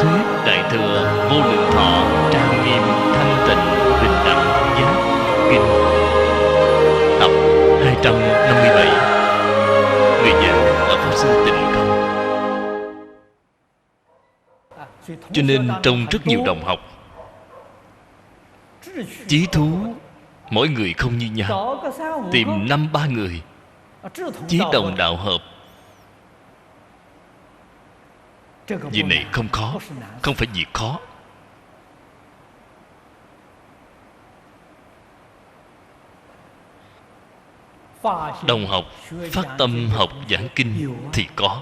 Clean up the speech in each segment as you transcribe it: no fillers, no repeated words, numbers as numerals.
thuyết Đại Thừa Vô Lượng Thọ Trang Nghiêm Thanh Tịnh Bình Đẳng Giác Kinh, tập 257. Người giảng là Pháp Sư Tịnh Không. Cho nên trong rất nhiều đồng học, chí thú mỗi người không như nhau. Tìm 5-3 người chí đồng đạo hợp, việc này không khó, không phải việc khó. Đồng học phát tâm học giảng kinh thì có.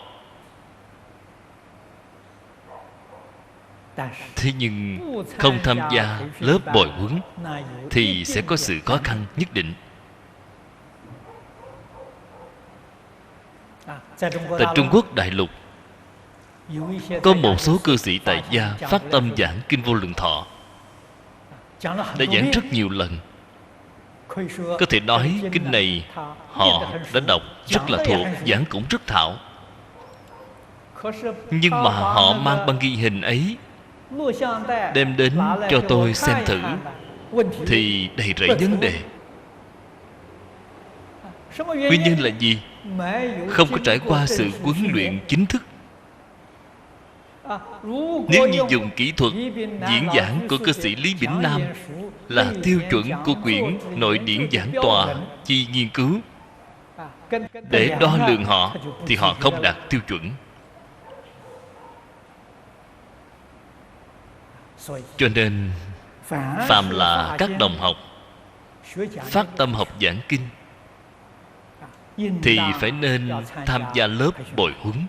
Thế nhưng không tham gia lớp bồi huấn thì sẽ có sự khó khăn nhất định. Tại Trung Quốc đại lục có một số cư sĩ tại gia phát tâm giảng kinh Vô Lượng Thọ, đã giảng rất nhiều lần. Có thể nói kinh này họ đã đọc rất là thuộc, giảng cũng rất thạo. Nhưng mà họ mang băng ghi hình ấy đem đến cho tôi xem thử thì đầy rẫy vấn đề. Nguyên nhân là gì? Không có trải qua sự huấn luyện chính thức. Nếu như dùng kỹ thuật diễn giảng của cư sĩ Lý Bỉnh Nam là tiêu chuẩn của quyển Nội điển giảng tòa chi nghiên cứu, để đo lường họ thì họ không đạt tiêu chuẩn. Cho nên phàm là các đồng học phát tâm học giảng kinh thì phải nên tham gia lớp bồi huấn.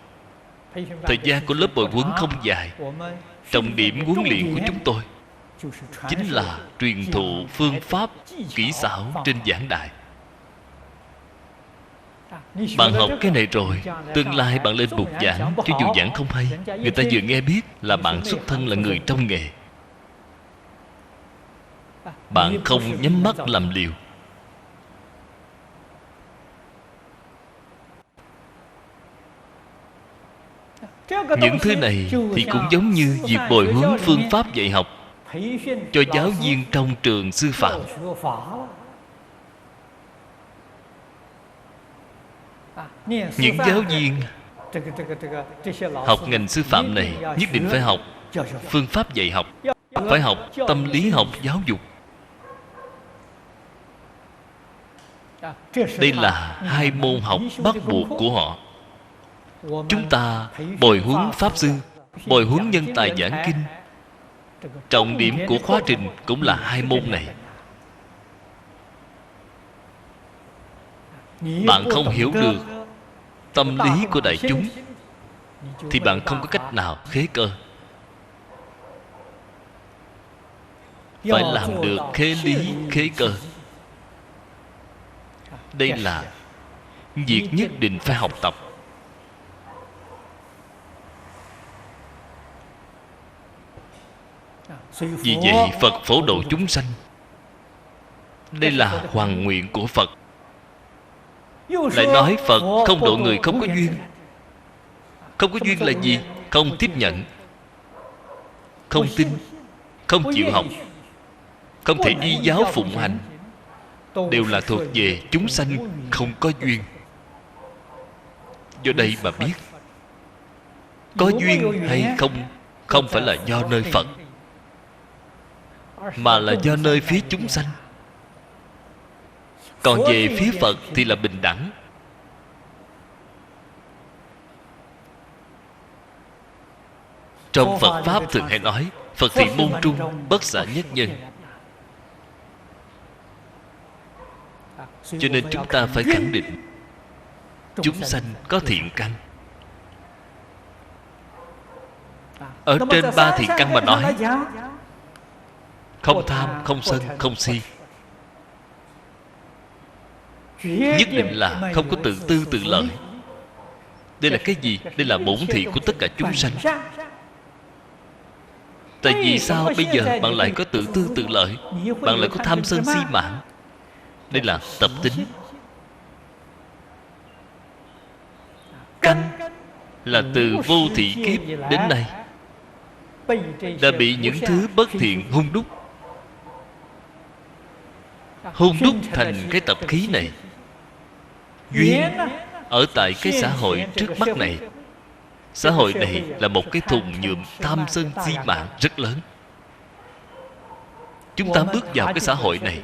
Thời gian của lớp bồi huấn không dài. Trọng điểm huấn luyện của chúng tôi chính là truyền thụ phương pháp kỹ xảo trên giảng đài. Bạn học cái này rồi, tương lai bạn lên bục giảng, cho dù giảng không hay, người ta vừa nghe biết là bạn xuất thân là người trong nghề. Bạn không nhắm mắt làm liều. Những thứ này thì cũng giống như việc bồi huấn phương pháp dạy học cho giáo viên trong trường sư phạm. Những giáo viên học ngành sư phạm này nhất định phải học phương pháp dạy học, phải học tâm lý học giáo dục. Đây là 2 môn học bắt buộc của họ. Chúng ta bồi huấn pháp sư, bồi huấn nhân tài giảng kinh, trọng điểm của khóa trình cũng là 2 môn này. Bạn không hiểu được tâm lý của đại chúng thì bạn không có cách nào khế cơ. Phải làm được khế lý, khế cơ. Đây là việc nhất định phải học tập. Vì vậy Phật phổ độ chúng sanh, đây là hoàn nguyện của Phật. Lại nói Phật không độ người không có duyên. Không có duyên là gì? Không tiếp nhận, không tin, không chịu học, không thể y giáo phụng hành, đều là thuộc về chúng sanh không có duyên. Do đây mà biết có duyên hay không, không phải là do nơi Phật, mà là do nơi phía chúng sanh. Còn về phía Phật thì là bình đẳng. Trong Phật Pháp thường hay nói Phật thị môn trung, bất xả nhất nhân. Cho nên chúng ta phải khẳng định chúng sanh có thiện căn. Ở trên 3 thiện căn mà nói, không tham, không sân, không si, nhất định là không có tự tư tự lợi. Đây là cái gì? Đây là bổn thị của tất cả chúng sanh. Tại vì sao bây giờ bạn lại có tự tư tự lợi? Bạn lại có tham sân si mạng? Đây là tập tính. Căn là từ vô thị kiếp đến nay. đã bị những thứ bất thiện hun đúc. Hun đúc thành cái tập khí này. Duyên ở tại cái xã hội trước mắt này. Xã hội này là một cái thùng nhuộm tham sân si mạng rất lớn. Chúng ta bước vào cái xã hội này,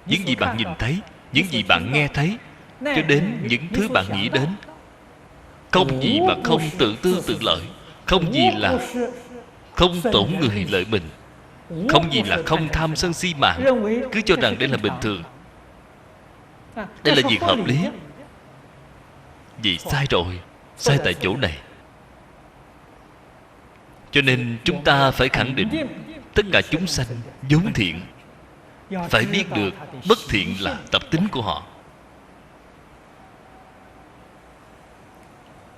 những gì bạn nhìn thấy, những gì bạn nghe thấy, cho đến những thứ bạn nghĩ đến, không gì mà không tự tư tự lợi, không gì là không tổn người lợi mình, không gì là không tham sân si mạng, cứ cho rằng đây là bình thường, đây là việc hợp lý. Vì sai rồi, sai tại chỗ này. Cho nên chúng ta phải khẳng định tất cả chúng sanh vốn thiện. Phải biết được bất thiện là tập tính của họ.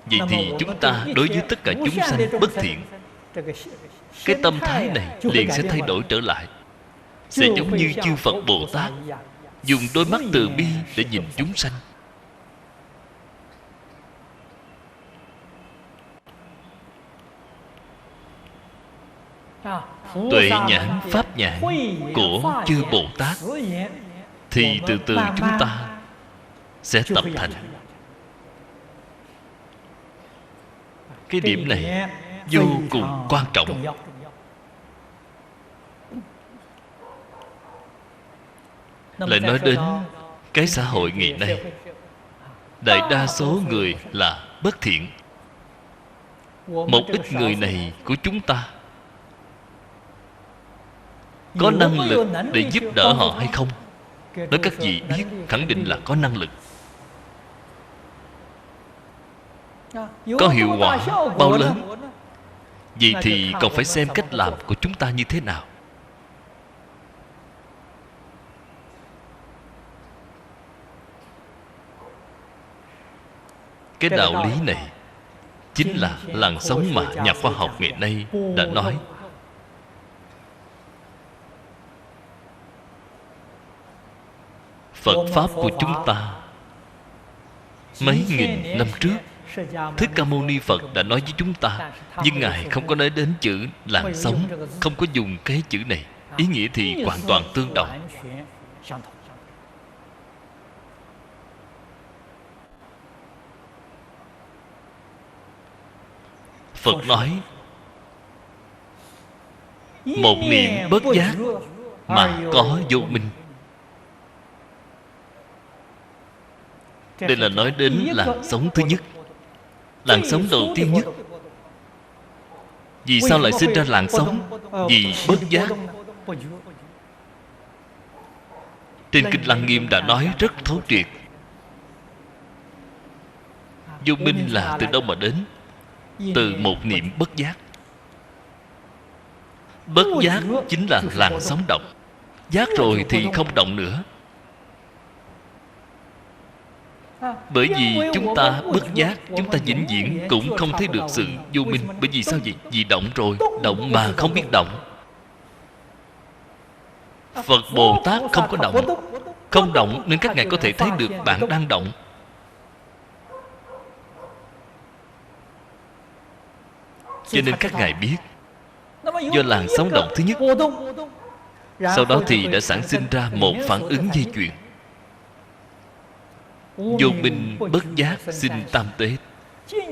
Vậy thì chúng ta đối với tất cả chúng sanh bất thiện, cái tâm thái này liền sẽ thay đổi trở lại. Sẽ giống như chư Phật Bồ Tát dùng đôi mắt từ bi để nhìn chúng sanh. Tuệ nhãn pháp nhãn của chư Bồ Tát thì từ từ chúng ta sẽ tập thành. Cái điểm này vô cùng quan trọng. Lại nói đến cái xã hội ngày nay, đại đa số người là bất thiện. Một ít người này của chúng ta có năng lực để giúp đỡ họ hay không? Nói các vị biết, khẳng định là có năng lực. Có hiệu quả bao lớn? Vậy thì còn phải xem cách làm của chúng ta như thế nào. Cái đạo lý này chính là làn sóng mà nhà khoa học ngày nay đã nói. Phật Pháp của chúng ta mấy nghìn năm trước, Thích Ca Mâu Ni Phật đã nói với chúng ta, nhưng Ngài không có nói đến chữ làn sóng, không có dùng cái chữ này. Ý nghĩa thì hoàn toàn tương đồng. Phật nói một niệm bất giác mà có vô minh. Đây là nói đến làn sóng thứ nhất, làn sóng đầu tiên nhất. Vì sao lại sinh ra làn sóng? Vì bất giác. Trên Kinh Lăng Nghiêm đã nói rất thấu triệt. Vô minh là từ đâu mà đến? Từ một niệm bất giác. Bất giác chính là làn sóng động. Giác rồi thì không động nữa. Bởi vì chúng ta bất giác, chúng ta vĩnh viễn cũng không thấy được sự vô minh. Bởi vì sao vậy? Vì động rồi, động mà không biết động. Phật Bồ Tát không có động. Không động nên các ngài có thể thấy được bạn đang động. Cho nên các ngài biết, do làn sóng động thứ nhất, sau đó thì đã sản sinh ra một phản ứng dây chuyền. Vô minh bất giác sinh tam tế,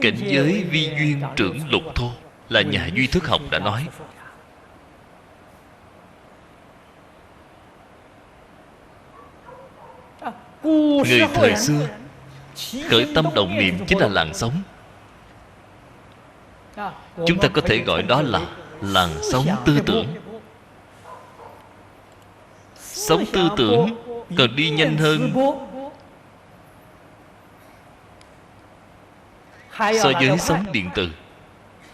cảnh giới vi duyên trưởng lục thô, là nhà duy thức học đã nói. Người thời xưa khởi tâm động niệm chính là làn sóng. Chúng ta có thể gọi đó là làn sóng tư tưởng. Sóng tư tưởng còn đi nhanh hơn so với sóng điện từ.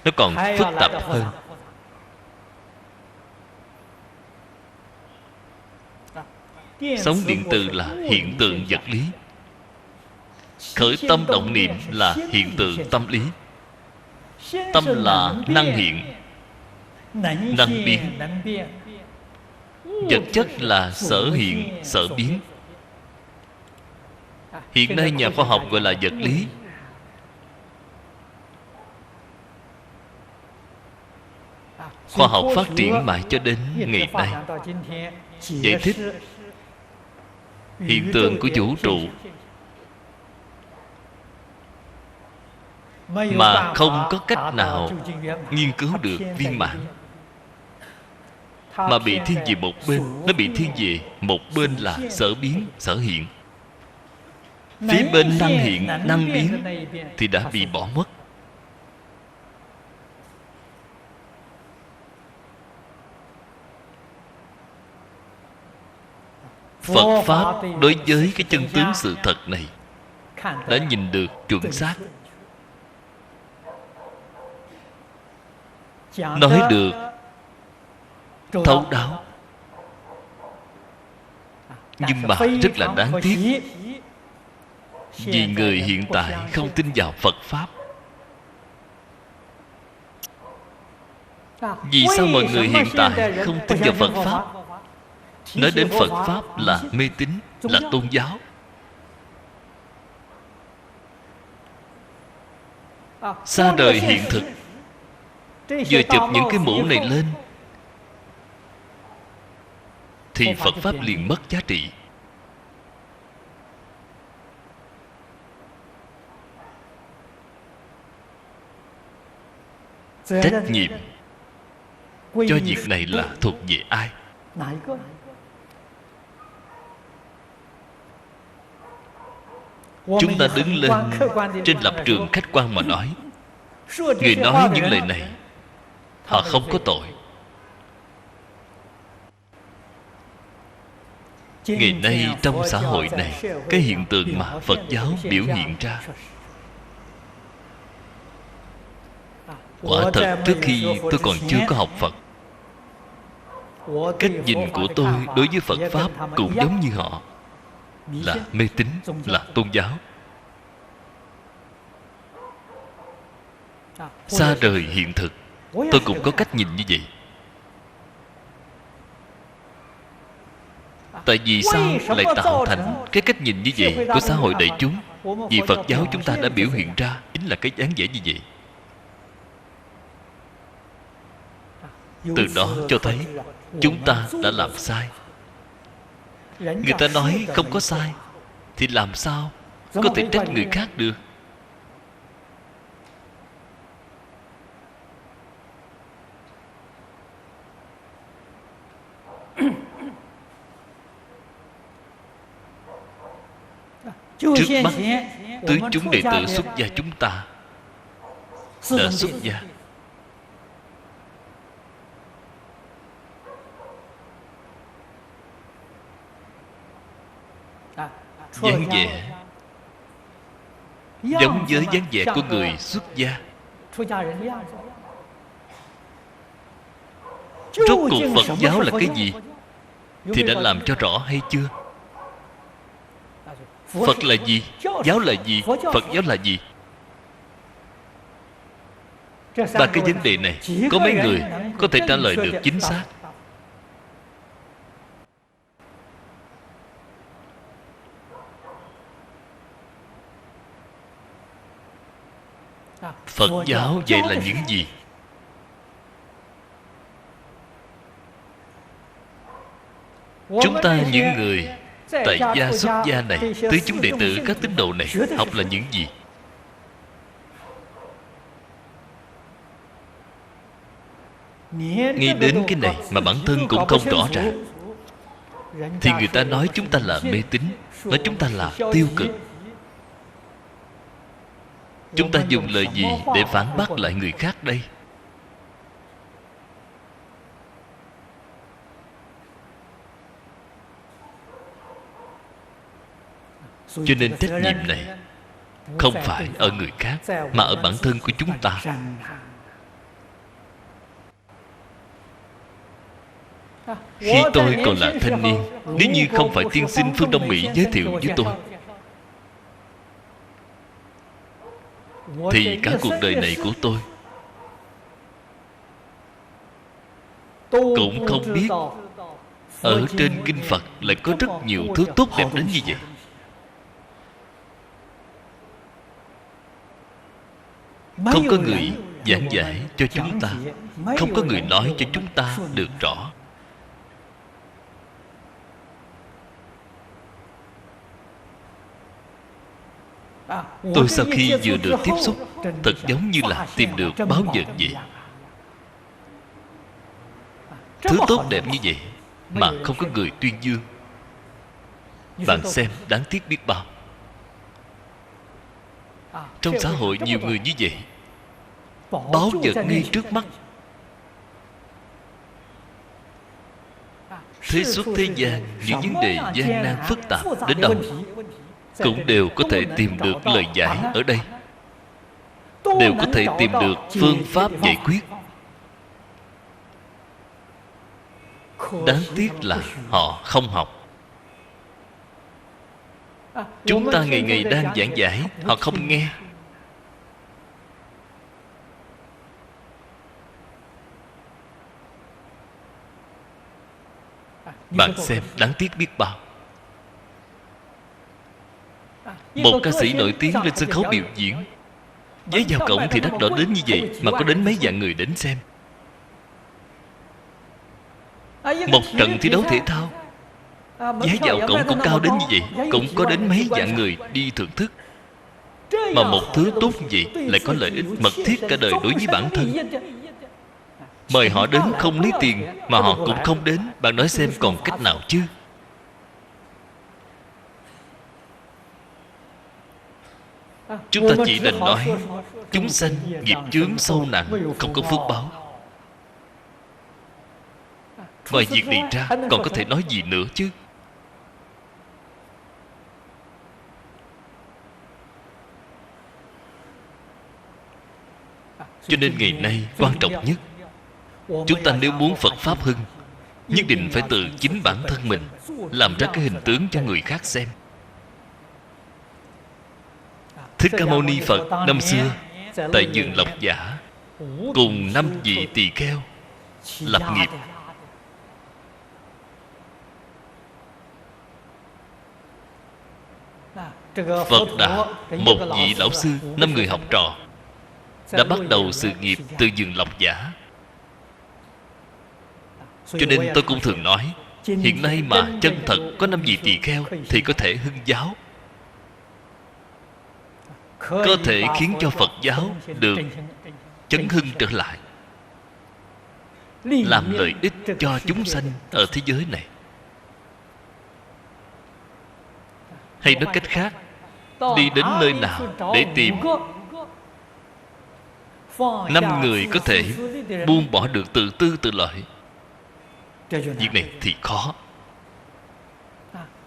Nó còn phức tạp hơn. Sóng điện từ là hiện tượng vật lý. Khởi tâm động niệm là hiện tượng tâm lý. Tâm là năng hiện, năng biến. Vật chất là sở hiện, sở biến. Hiện nay nhà khoa học gọi là vật lý. khoa học phát triển mãi cho đến ngày nay, giải thích hiện tượng của vũ trụ mà không có cách nào nghiên cứu được viên mãn, mà bị thiên về một bên. Nó bị thiên về một bên là sở biến, sở hiện. Phía bên năng hiện, năng biến thì đã bị bỏ mất. Phật Pháp đối với cái chân tướng sự thật này đã nhìn được chuẩn xác, nói được thấu đáo. Nhưng mà rất là đáng tiếc, vì người hiện tại không tin vào Phật Pháp. Vì sao mọi người hiện tại không tin vào Phật Pháp? Nói đến Phật Pháp là mê tín, là tôn giáo. Xa đời hiện thực, vừa chụp những cái mũ này lên thì Phật Pháp liền mất giá trị. Trách nhiệm cho việc này là thuộc về ai? Chúng ta đứng lên trên lập trường khách quan mà nói. Người nói những lời này, họ không có tội. Ngày nay trong xã hội này, cái hiện tượng mà Phật giáo biểu hiện ra, quả thật trước khi tôi còn chưa có học Phật, cách nhìn của tôi đối với Phật Pháp cũng giống như họ, là mê tín, là tôn giáo. Xa rời hiện thực, tôi cũng có cách nhìn như vậy. Tại vì sao lại tạo thành cái cách nhìn như vậy của xã hội đại chúng? Vì Phật giáo chúng ta đã biểu hiện ra chính là cái dáng vẻ như vậy. Từ đó cho thấy chúng ta đã làm sai. Người ta nói không có sai thì làm sao có thể trách người khác được? Trước mắt tứ chúng đệ tử xuất gia chúng ta đã xuất gia. Dáng vẻ giống với dáng vẻ của người xuất gia. Rốt cuộc Phật giáo là cái gì thì đã làm cho rõ hay chưa? Phật là gì? Giáo là gì? Phật giáo là gì? Ba cái vấn đề này có mấy người có thể trả lời được chính xác? Phật giáo vậy là những gì? Chúng ta những người tại gia xuất gia này, tứ chúng đệ tử các tín đồ này học là những gì? Nghĩ đến cái này mà bản thân cũng không rõ ràng thì người ta nói chúng ta là mê tín, nói chúng ta là tiêu cực. Chúng ta dùng lời gì để phản bác lại người khác đây? Cho nên trách nhiệm này không phải ở người khác mà ở bản thân của chúng ta. Khi tôi còn là thanh niên, nếu như không phải tiên sinh phương Đông Mỹ giới thiệu với tôi, thì cả cuộc đời này của tôi cũng không biết ở trên kinh Phật lại có rất nhiều thứ tốt đẹp đến như vậy. Không có người giảng giải cho chúng ta, không có người nói cho chúng ta được rõ. Tôi sau khi vừa được tiếp xúc, thật giống như là tìm được báu vật vậy. Thứ tốt đẹp như vậy mà không có người tuyên dương, bạn xem đáng tiếc biết bao. Trong xã hội nhiều người như vậy, báu vật ngay trước mắt. Thế xuất thế gian, những vấn đề gian nan phức tạp đến đâu cũng đều có thể tìm được lời giải ở đây, đều có thể tìm được phương pháp giải quyết. Đáng tiếc là họ không học. Chúng ta ngày ngày đang giảng giải, họ không nghe. Bạn xem đáng tiếc biết bao. Một ca sĩ nổi tiếng lên sân khấu biểu diễn, vé vào cổng thì đắt đỏ đến như vậy, mà có đến mấy vạn người đến xem. Một trận thi đấu thể thao, vé vào cổng cũng cao đến như vậy, cũng có đến mấy vạn người đi thưởng thức. Mà một thứ tốt như vậy lại có lợi ích mật thiết cả đời đối với bản thân. Mời họ đến không lấy tiền mà họ cũng không đến, bạn nói xem còn cách nào chứ? Chúng ta chỉ đành nói chúng sanh nghiệp chướng sâu nặng, không có phước báo. Ngoài việc này ra còn có thể nói gì nữa chứ? Cho nên ngày nay quan trọng nhất, chúng ta nếu muốn Phật Pháp hưng, nhất định phải từ chính bản thân mình làm ra cái hình tướng cho người khác xem. Thích Ca Mâu Ni Phật năm xưa tại vườn Lộc Giả cùng 5 vị tỳ kheo lập nghiệp. Phật đã, một vị lão sư, 5 người học trò đã bắt đầu sự nghiệp từ vườn Lộc Giả. Cho nên tôi cũng thường nói, hiện nay mà chân thật có 5 vị tỳ kheo thì có thể hưng giáo, có thể khiến cho Phật giáo được chấn hưng trở lại, làm lợi ích cho chúng sanh ở thế giới này. Hay nói cách khác, đi đến nơi nào để tìm 5 người có thể buông bỏ được tự tư tự lợi, việc này thì khó.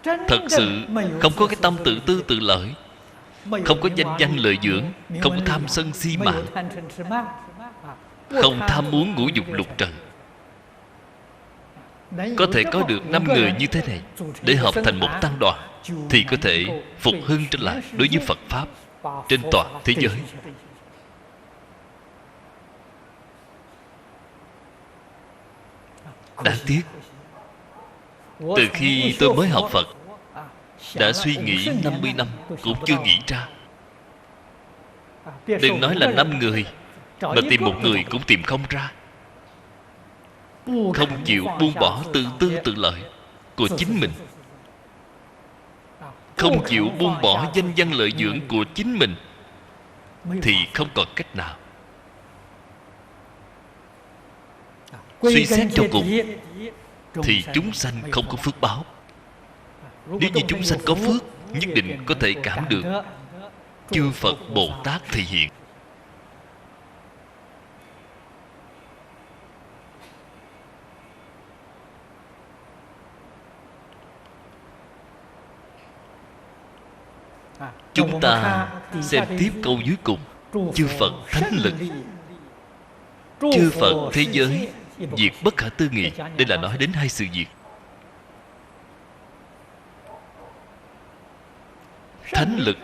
Thật sự không có cái tâm tự tư tự lợi, không có danh văn lợi dưỡng, không có tham sân si mạng, không tham muốn ngũ dục lục trần, có thể có được 5 người như thế này để hợp thành một tăng đoàn, thì có thể phục hưng trở lại đối với Phật Pháp trên toàn thế giới. Đáng tiếc, từ khi tôi mới học Phật, đã suy nghĩ 50 năm cũng chưa nghĩ ra. Đừng nói là 5 người, mà tìm một người cũng tìm không ra. Không chịu buông bỏ tự tư tự lợi của chính mình, không chịu buông bỏ danh văn lợi dưỡng của chính mình, thì không còn cách nào. Suy xét cho cùng thì chúng sanh không có phước báo. Nếu như chúng sanh có phước, nhất định có thể cảm được chư Phật Bồ Tát thể hiện. Chúng ta xem tiếp câu dưới cùng: chư Phật thánh lực, chư Phật thế giới, việc bất khả tư nghị. Đây là nói đến 2 sự việc. Thánh lực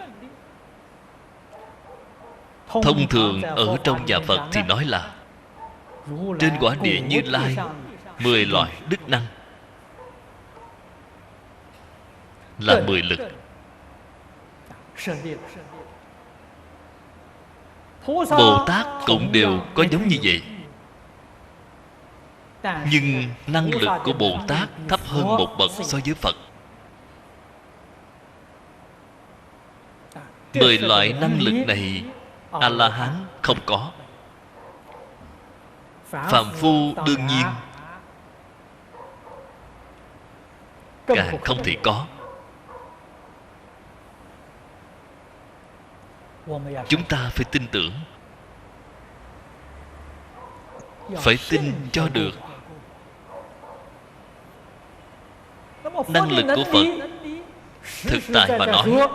thông thường ở trong nhà Phật thì nói là trên quả địa Như Lai 10 loại đức năng, là 10 lực. Bồ Tát cũng đều có giống như vậy. Nhưng năng lực của Bồ Tát thấp hơn một bậc so với Phật. 10 loại năng lực này A-la-hán không có. Phàm phu đương nhiên càng không thể có. Chúng ta phải tin tưởng, phải tin cho được. Năng lực của Phật, thực tại mà nói,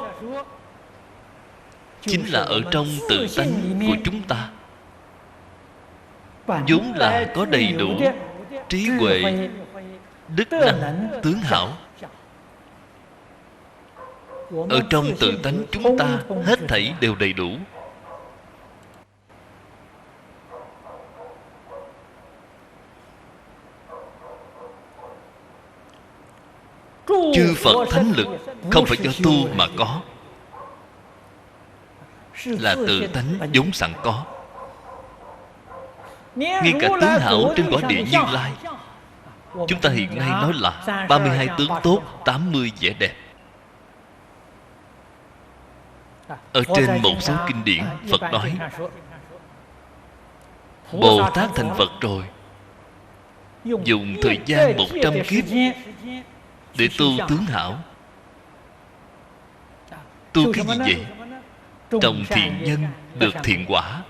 chính là ở trong tự tánh của chúng ta, vốn là có đầy đủ trí huệ, đức năng, tướng hảo. Ở trong tự tánh chúng ta hết thảy đều đầy đủ. Chư Phật thánh lực không phải do tu mà có, là tự tánh vốn sẵn có. Ngay cả tướng hảo trên cõi địa Như Lai, chúng ta hiện nay nói là 32 tướng tốt, 80 vẻ đẹp. Ở trên một số kinh điển, Phật nói Bồ Tát thành Phật rồi, dùng thời gian 100 kiếp để tu tướng hảo. Tu cái gì vậy? Trồng thiện nhân được thiện quả.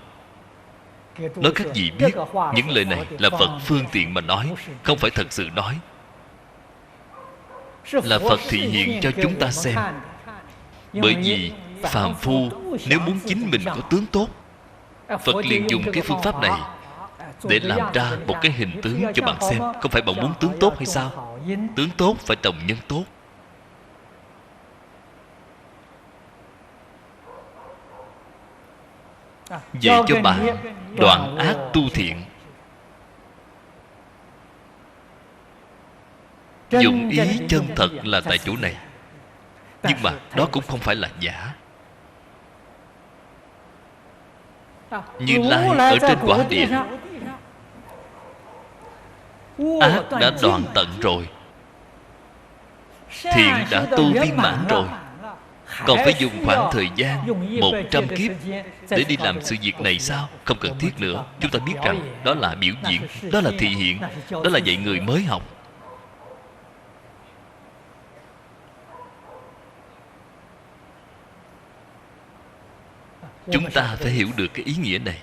Nói các vị biết, những lời này là Phật phương tiện mà nói, không phải thật sự nói. Là Phật thị hiện cho chúng ta xem. Bởi vì phàm phu nếu muốn chính mình có tướng tốt, Phật liền dùng cái phương pháp này để làm ra một cái hình tướng cho bạn xem. Không phải bạn muốn tướng tốt hay sao? Tướng tốt phải trồng nhân tốt. Dạy cho bạn đoạn ác tu thiện. Dụng ý chân thật là tại chỗ này. Nhưng mà đó cũng không phải là giả. Như Lai ở trên quả địa, ác đã đoạn tận rồi, thiện đã tu viên mãn rồi, còn phải dùng khoảng thời gian 100 kiếp để đi làm sự việc này sao? Không cần thiết nữa. Chúng ta biết rằng đó là biểu diễn, đó là thị hiện, đó là dạy người mới học. Chúng ta phải hiểu được cái ý nghĩa này.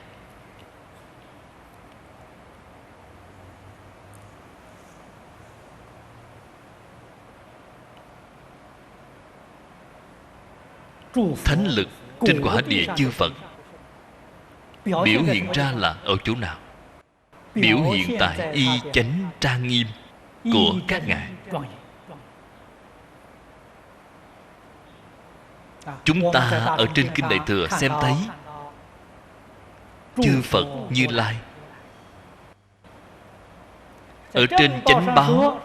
Thánh lực trên quả địa chư Phật biểu hiện ra là ở chỗ nào? Biểu hiện tại y chánh trang nghiêm của các ngài. Chúng ta ở trên Kinh Đại Thừa xem thấy chư Phật Như Lai. Ở trên chánh báo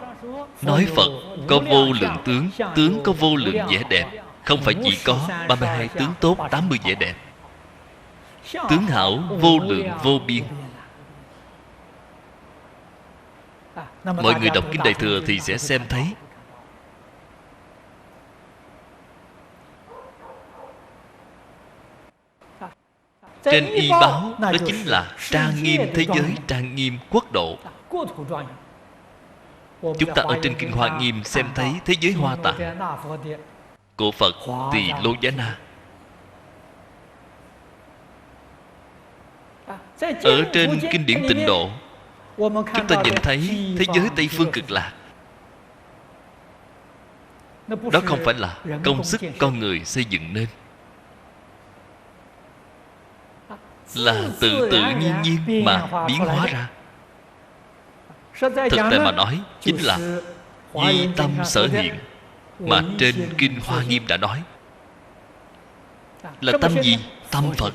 nói Phật có vô lượng tướng, tướng có vô lượng vẻ đẹp. Không phải chỉ có 32 tướng tốt, 80 vẻ đẹp. Tướng hảo vô lượng vô biên. Mọi người đọc Kinh Đại Thừa thì sẽ xem thấy trên y báo, đó chính là trang nghiêm thế giới, trang nghiêm quốc độ. Chúng ta ở trên Kinh Hoa Nghiêm xem thấy thế giới Hoa Tạng của Phật Tỳ Lô Giá Na. Ở trên kinh điển Tịnh Độ, chúng ta nhìn thấy thế giới Tây Phương Cực Lạc. Đó không phải là công sức con người xây dựng nên, là tự tự nhiên nhiên mà biến hóa ra. Thực tại mà nói, chính là duy tâm sở hiện mà trên Kinh Hoa Nghiêm đã nói. Là tâm gì? Tâm Phật.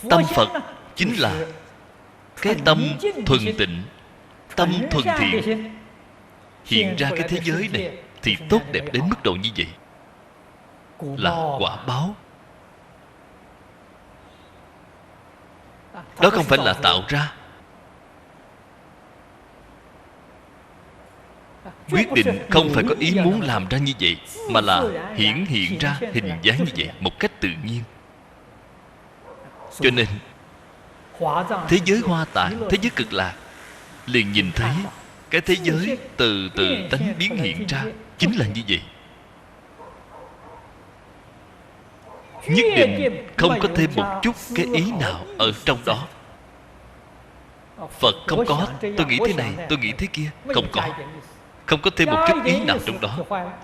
Tâm Phật chính là cái tâm thuần tịnh, tâm thuần thiện. Hiện ra cái thế giới này thì tốt đẹp đến mức độ như vậy. là quả báo. Đó không phải là tạo ra. Quyết định không phải có ý muốn làm ra như vậy, mà là hiển hiện ra hình dáng như vậy một cách tự nhiên. Cho nên thế giới Hoa Tạng, thế giới Cực Lạc liền nhìn thấy cái thế giới từ từ tánh biến hiện ra chính là như vậy. Nhất định không có thêm một chút cái ý nào ở trong đó. Phật không có tôi nghĩ thế này, tôi nghĩ thế kia. Không có. Không có thêm một chút ý nào trong đó.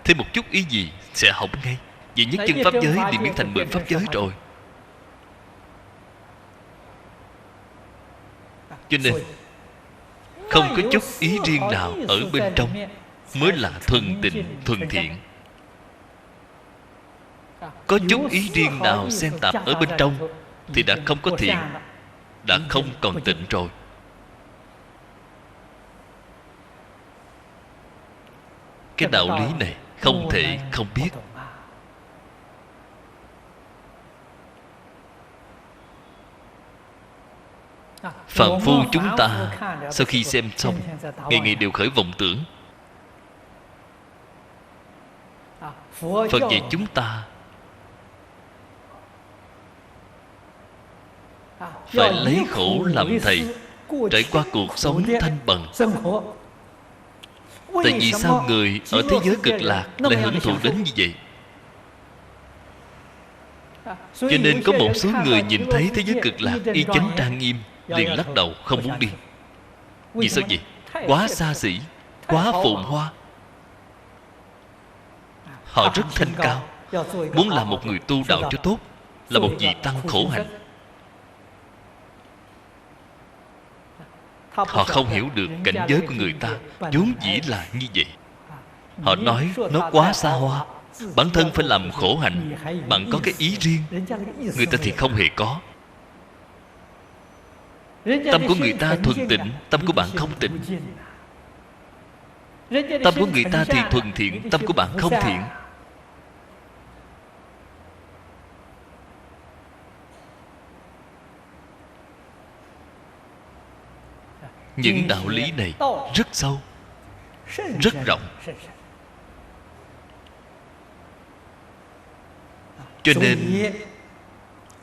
Thêm một chút ý gì sẽ hỏng ngay. Vì nhất chân pháp giới liền biến thành 10 pháp giới rồi. Cho nên không có chút ý riêng nào ở bên trong mới là thuần tịnh, thuần thiện. Có chút ý riêng nào xen tạp ở bên trong thì đã không có thiện, đã không còn tịnh rồi. Cái đạo lý này không thể không biết. Phàm phu chúng ta sau khi xem xong, ngày ngày đều khởi vọng tưởng. Phật dạy chúng ta phải lấy khổ làm thầy, trải qua cuộc sống thanh bần. Tại vì sao người ở thế giới Cực Lạc lại hưởng thụ đến như vậy? Cho nên có một số người nhìn thấy thế giới Cực Lạc y chánh trang nghiêm, liền lắc đầu không muốn đi. Vì sao vậy? Quá xa xỉ, quá phồn hoa. Họ rất thanh cao, muốn làm một người tu đạo cho tốt, là một vị tăng khổ hạnh. Họ không hiểu được cảnh giới của người ta vốn dĩ là như vậy. Họ nói nó quá xa hoa, bản thân phải làm khổ hạnh. Bạn có cái ý riêng, người ta thì không hề có. Tâm của người ta thuần tịnh, tâm của bạn không tịnh. Tâm của người ta thì thuần thiện, tâm của bạn không thiện. Những đạo lý này rất sâu, rất rộng. Cho nên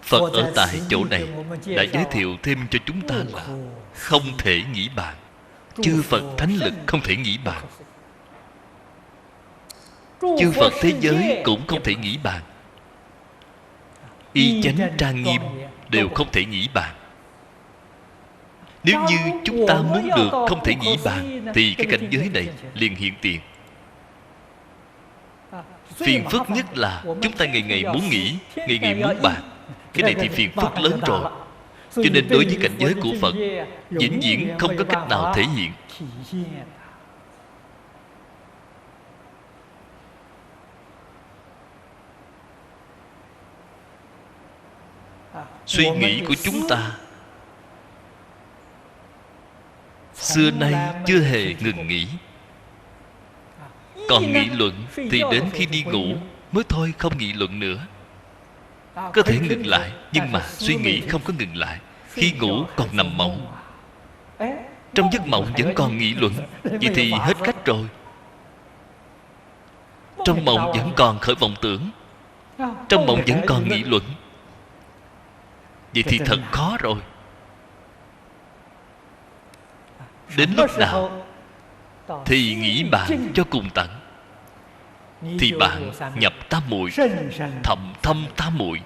Phật ở tại chỗ này đã giới thiệu thêm cho chúng ta là không thể nghĩ bàn. Chư Phật thánh lực không thể nghĩ bàn. Chư Phật thế giới cũng không thể nghĩ bàn. Y chánh trang nghiêm đều không thể nghĩ bàn. Nếu như chúng ta muốn được không thể nghĩ bàn, thì cái cảnh giới này liền hiện tiền. Phiền phức nhất là chúng ta ngày ngày muốn nghĩ, ngày ngày muốn bàn. Cái này thì phiền phức lớn rồi. Cho nên đối với cảnh giới của Phật, vĩnh viễn không có cách nào thể hiện. Suy nghĩ của chúng ta xưa nay chưa hề ngừng nghỉ. Còn nghị luận thì đến khi đi ngủ mới thôi, không nghị luận nữa. Có thể ngừng lại, nhưng mà suy nghĩ không có ngừng lại. Khi ngủ còn nằm mộng, trong giấc mộng vẫn còn nghị luận, vậy thì hết cách rồi. Trong mộng vẫn còn khởi vọng tưởng, trong mộng vẫn còn nghị luận, vậy thì thật khó rồi. Đến lúc nào thì nghĩ bạn cho cùng tận, thì bạn nhập tam muội, thậm thâm tam muội.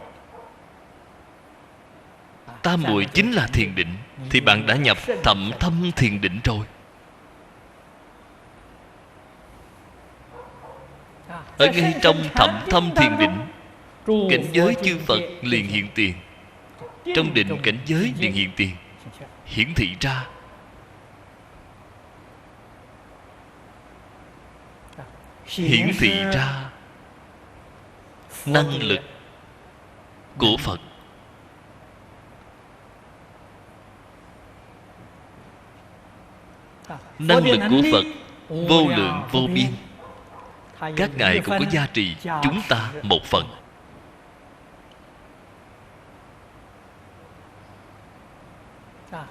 Tam muội chính là thiền định, thì bạn đã nhập thậm thâm thiền định rồi. Ở ngay trong thậm thâm thiền định, cảnh giới chư Phật liền hiện tiền. Trong định cảnh giới liền hiện tiền, hiển thị ra. Hiển thị ra năng lực của Phật. Năng lực của Phật vô lượng vô biên. các ngài cũng có gia trì chúng ta một phần.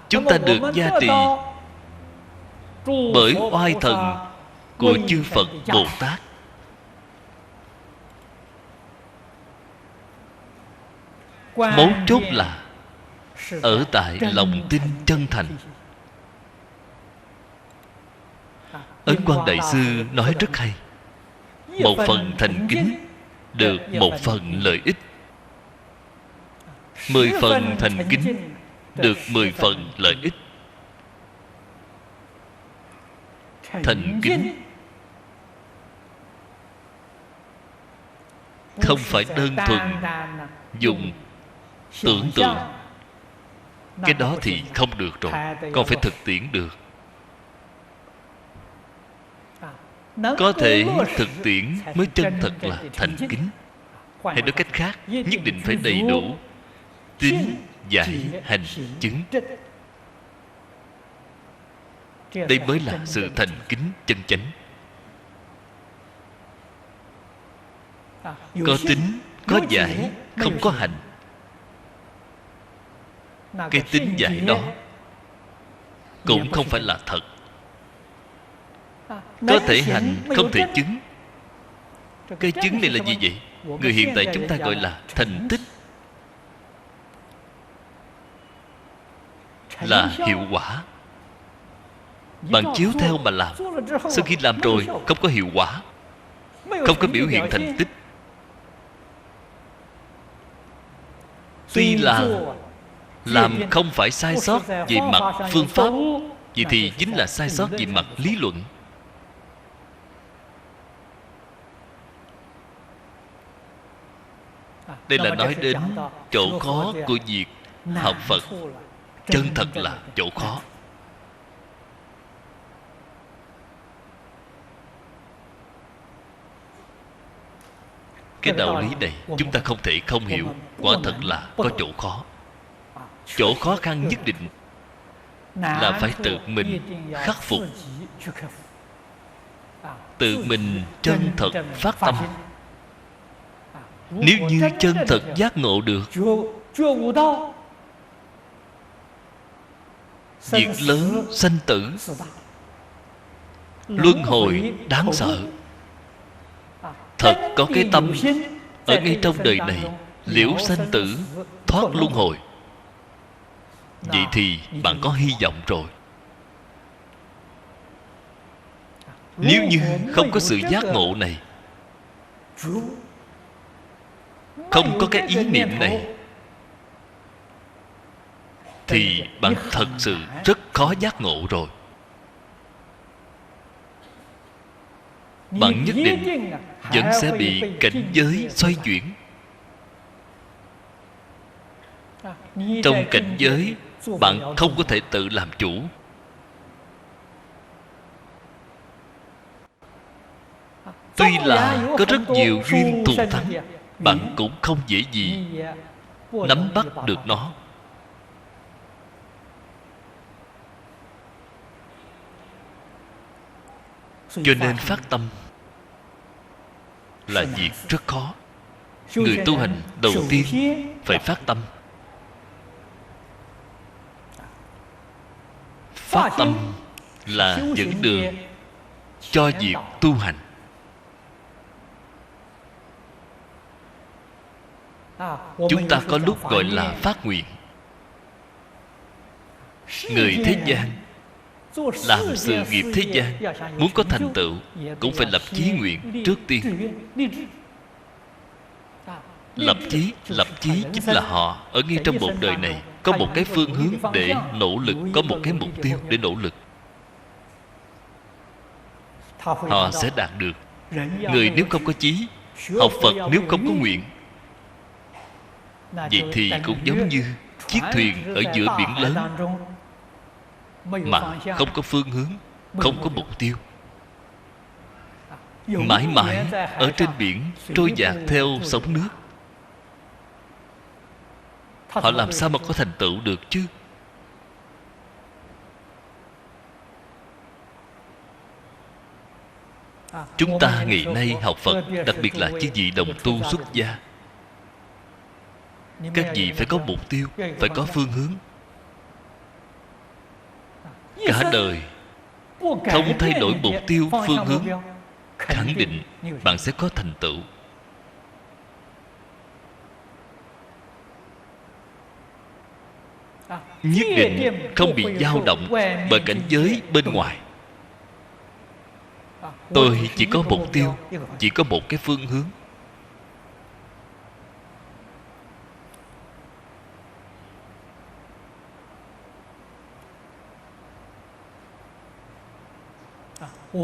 Chúng ta được gia trì bởi oai thần của chư Phật Bồ Tát. Mấu chốt là ở tại lòng tin chân thành. Ấn Quang Đại Sư nói rất hay: một phần thành kính được một phần lợi ích, 10 phần thành kính được 10 phần lợi ích. Thành kính không phải đơn thuần dùng tưởng tượng, cái đó thì không được rồi. Con phải thực tiễn được. Có thể thực tiễn mới chân thật là thành kính. Hay nói cách khác, nhất định phải đầy đủ tín giải hành chứng. Đây mới là sự thành kính chân chánh. Có tín, có giải, không có hành. Cái tín giải đó cũng không phải là thật. Có thể hành, không thể chứng. Cái chứng này là gì vậy? Người hiện tại chúng ta gọi là thành tích, là hiệu quả. Bạn chiếu theo mà làm, sau khi làm rồi không có hiệu quả, không có biểu hiện thành tích. Tuy là làm không phải sai sót về mặt phương pháp, vậy thì chính là sai sót về mặt lý luận. Đây là nói đến chỗ khó của việc học Phật. Chân thật là chỗ khó. Cái đạo lý này chúng ta không thể không hiểu. Quả thật là có chỗ khó. Chỗ khó khăn nhất định là phải tự mình khắc phục. Tự mình chân thật phát tâm. Nếu như chân thật giác ngộ được, việc lớn sanh tử, luân hồi đáng sợ. Thật có cái tâm ở ngay trong đời này liễu sanh tử, thoát luân hồi, vậy thì bạn có hy vọng rồi. Nếu như không có sự giác ngộ này, không có cái ý niệm này, thì bạn thật sự rất khó giác ngộ rồi. Bạn nhất định vẫn sẽ bị cảnh giới xoay chuyển. Trong cảnh giới, bạn không có thể tự làm chủ. Tuy là có rất nhiều duyên thù thắng, bạn cũng không dễ gì nắm bắt được nó. Cho nên phát tâm là việc rất khó. Người tu hành đầu tiên phải phát tâm. Phát tâm là dẫn đường cho việc tu hành. Chúng ta có lúc gọi là phát nguyện. Người thế gian làm sự nghiệp thế gian, muốn có thành tựu cũng phải lập chí nguyện trước tiên. Lập chí chính là họ ở ngay trong một đời này có một cái phương hướng để nỗ lực, có một cái mục tiêu để nỗ lực. Họ sẽ đạt được. Người nếu không có chí, học Phật nếu không có nguyện, vậy thì cũng giống như chiếc thuyền ở giữa biển lớn mà không có phương hướng, không có mục tiêu, mãi mãi ở trên biển trôi dạt theo sóng nước. Họ làm sao mà có thành tựu được chứ? Chúng ta ngày nay học Phật, đặc biệt là chư vị đồng tu xuất gia, các vị phải có mục tiêu, phải có phương hướng. Cả đời không thay đổi mục tiêu, phương hướng, khẳng định bạn sẽ có thành tựu. Nhất định không bị dao động bởi cảnh giới bên ngoài. Tôi chỉ có mục tiêu, chỉ có một cái phương hướng.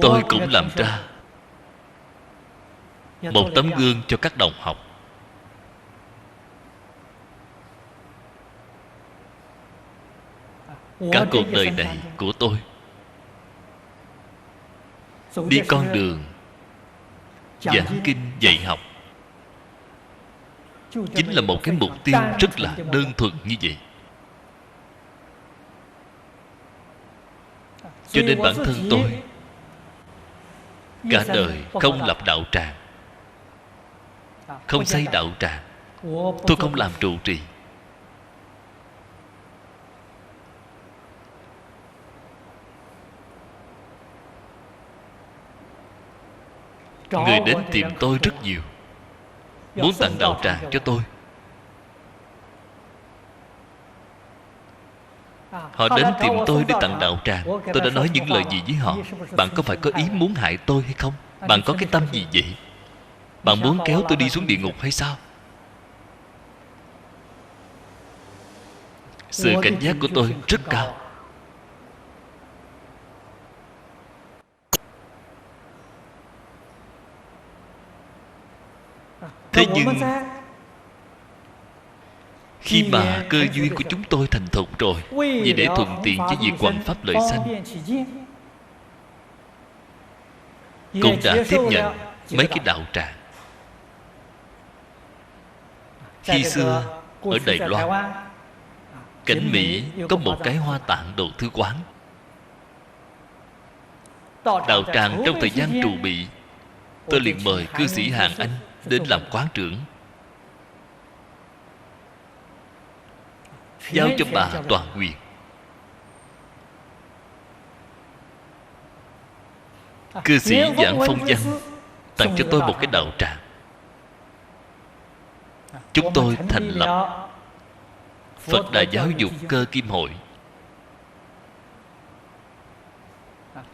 Tôi cũng làm ra một tấm gương cho các đồng học. Cả cuộc đời này của tôi đi con đường giảng kinh dạy học chính là một cái mục tiêu rất là đơn thuần như vậy. Cho nên bản thân tôi cả đời không lập đạo tràng, không xây đạo tràng. Tôi không làm trụ trì. Người đến tìm tôi rất nhiều, muốn tặng đạo tràng cho tôi. Họ đến tìm tôi để tặng đạo tràng. Tôi đã nói những lời gì với họ? Bạn có phải có ý muốn hại tôi hay không? Bạn có cái tâm gì vậy? Bạn muốn kéo tôi đi xuống địa ngục hay sao? Sự cảnh giác của tôi rất cao. Thế nhưng khi mà cơ duyên của chúng tôi thành thục rồi, vì để thuận tiện cho việc hoằng pháp lợi sanh, cũng đã tiếp nhận mấy cái đạo tràng. Khi xưa ở Đài Loan, cảnh Mỹ có một cái Hoa Tạng Độ Thư Quán. Đạo tràng trong thời gian trù bị, tôi liền mời cư sĩ Hàn Anh đến làm quán trưởng, giao cho bà toàn quyền. Cư sĩ Giảng Phong Văn tặng cho tôi một cái đạo tràng. Chúng tôi thành lập Phật Đà Giáo dục Cơ Kim Hội,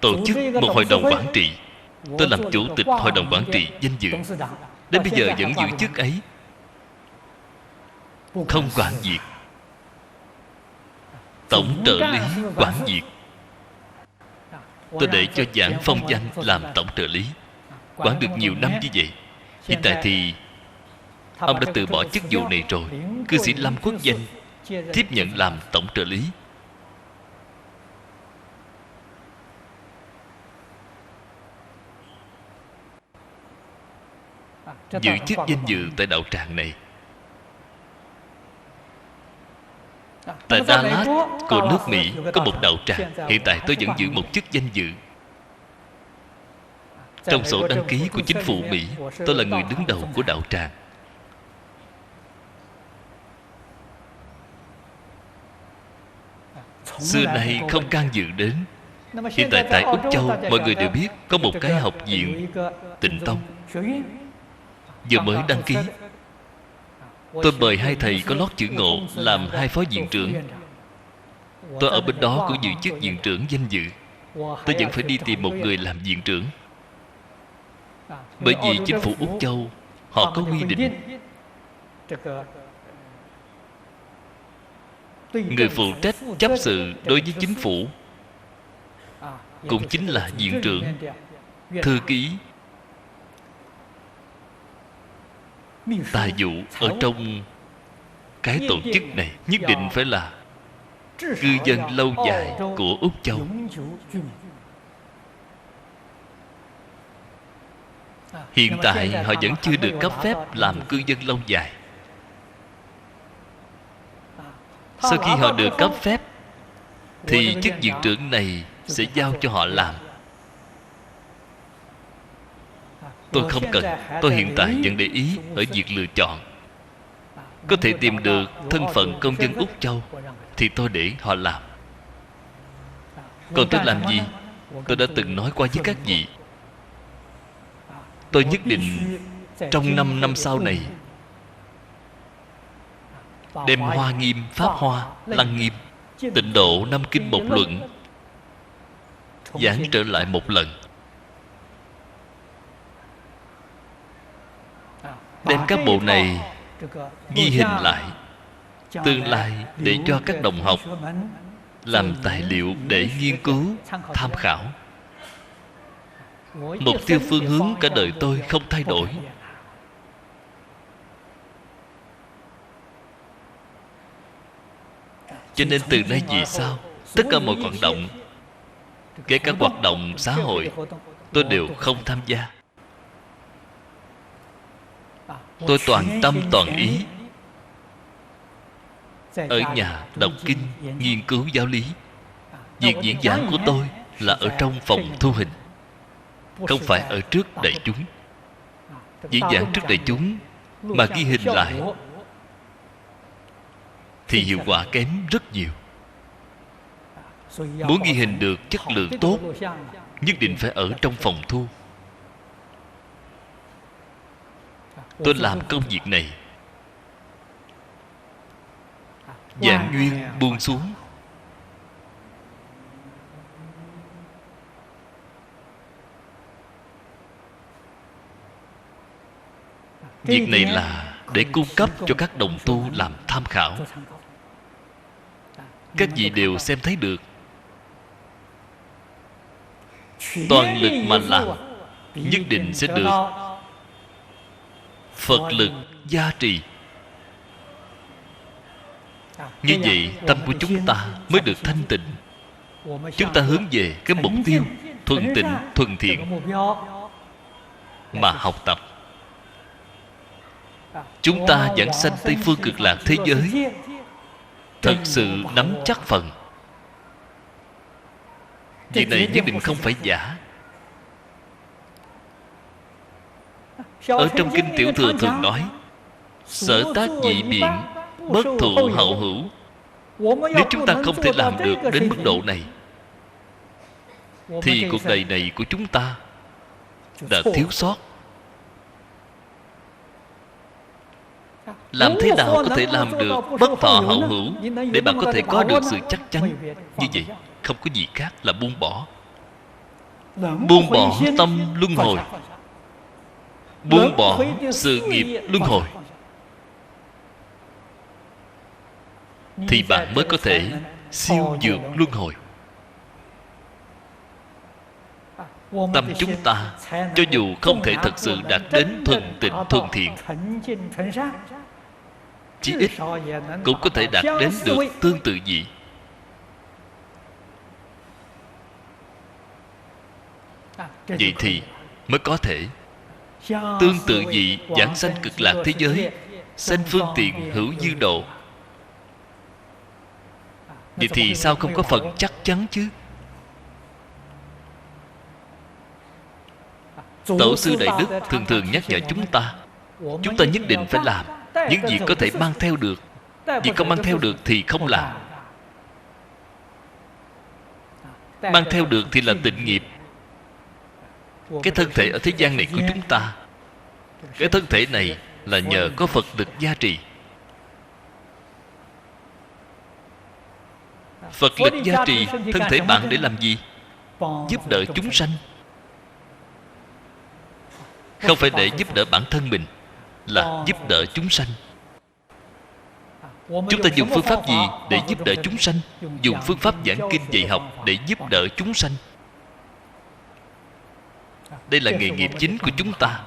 tổ chức một hội đồng quản trị. Tôi làm chủ tịch hội đồng quản trị danh dự, đến bây giờ vẫn giữ chức ấy, không quản việc. Tổng trợ lý quản việc, tôi để cho Giảng Phong Danh làm tổng trợ lý, quản được nhiều năm như vậy. Hiện tại thì ông đã từ bỏ chức vụ này rồi. Cư sĩ Lâm Quốc Danh tiếp nhận làm tổng trợ lý. Giữ chức danh dự tại đạo tràng này. Tại Đà Lạt của nước Mỹ có một đạo tràng. Hiện tại tôi vẫn giữ một chức danh dự. Trong sổ đăng ký của chính phủ Mỹ, tôi là người đứng đầu của đạo tràng. Xưa nay không can dự đến. Hiện tại tại Úc Châu, mọi người đều biết có một cái học viện Tịnh Tông vừa mới đăng ký. Tôi mời hai thầy có lót chữ Ngộ làm hai phó viện trưởng. Tôi ở bên đó cũng giữ chức viện trưởng danh dự. Tôi vẫn phải đi tìm một người làm viện trưởng. Bởi vì chính phủ Úc Châu họ có quy định người phụ trách chấp sự đối với chính phủ cũng chính là viện trưởng, thư ký, tài vụ ở trong cái tổ chức này nhất định phải là cư dân lâu dài của Úc Châu. Hiện tại họ vẫn chưa được cấp phép làm cư dân lâu dài. Sau khi họ được cấp phép thì chức viện trưởng này sẽ giao cho họ làm. Tôi không cần. Tôi hiện tại vẫn để ý ở việc lựa chọn. Có thể tìm được thân phận công dân Úc Châu thì tôi để họ làm. Còn tôi làm gì? Tôi đã từng nói qua với các vị, tôi nhất định trong 5 năm sau này đem Hoa Nghiêm, Pháp Hoa, Lăng Nghiêm, Tịnh Độ, Năm Kinh Một Luận giảng trở lại một lần, đem các bộ này ghi hình lại, tương lai để cho các đồng học làm tài liệu để nghiên cứu, tham khảo. Mục tiêu phương hướng cả đời tôi không thay đổi. Cho nên từ nay về sau, tất cả mọi hoạt động, kể cả hoạt động xã hội, tôi đều không tham gia. Tôi toàn tâm toàn ý ở nhà đọc kinh, nghiên cứu giáo lý. Việc diễn giảng của tôi là ở trong phòng thu hình, không phải ở trước đại chúng. Diễn giảng trước đại chúng mà ghi hình lại thì hiệu quả kém rất nhiều. Muốn ghi hình được chất lượng tốt, nhất định phải ở trong phòng thu. Tôi làm công việc này, vạn duyên buông xuống. Việc này là để cung cấp cho các đồng tu làm tham khảo. Các vị đều xem thấy được. Toàn lực mà làm, nhất định sẽ được Phật lực gia trì. Như vậy tâm của chúng ta mới được thanh tịnh. Chúng ta hướng về cái mục tiêu thuần tịnh, thuần thiện mà học tập. Chúng ta giảng sanh Tây Phương Cực Lạc thế giới, thật sự nắm chắc phần. Việc này nhất định không phải giả. Ở trong Kinh Tiểu Thừa thường nói, sở tác dị biện, bất thụ hậu hữu. Nếu chúng ta không thể làm được đến mức độ này, thì cuộc đời này của chúng ta đã thiếu sót. Làm thế nào có thể làm được bất thọ hậu hữu để bạn có thể có được sự chắc chắn? Như vậy không có gì khác là buông bỏ. Buông bỏ tâm luân hồi, buông bỏ sự nghiệp luân hồi, thì bạn mới có thể siêu vượt luân hồi. Tâm chúng ta cho dù không thể thật sự đạt đến thuần tịnh thuần thiện, chí ít cũng có thể đạt đến được tương tự vị. Vậy thì mới có thể tương tự vị giảng sanh cực lạc thế giới, sanh phương tiện hữu dư độ. Vậy thì sao không có phần chắc chắn chứ? Tổ sư Đại Đức thường thường nhắc nhở chúng ta nhất định phải làm những gì có thể mang theo được. Việc không mang theo được thì không làm. Mang theo được thì là tịnh nghiệp. Cái thân thể ở thế gian này của chúng ta, cái thân thể này là nhờ có Phật lực gia trì. Phật lực gia trì thân thể bạn để làm gì? Giúp đỡ chúng sanh. Không phải để giúp đỡ bản thân mình, là giúp đỡ chúng sanh. Chúng ta dùng phương pháp gì để giúp đỡ chúng sanh? Dùng phương pháp giảng kinh dạy học để giúp đỡ chúng sanh. Đây là nghề nghiệp chính của chúng ta.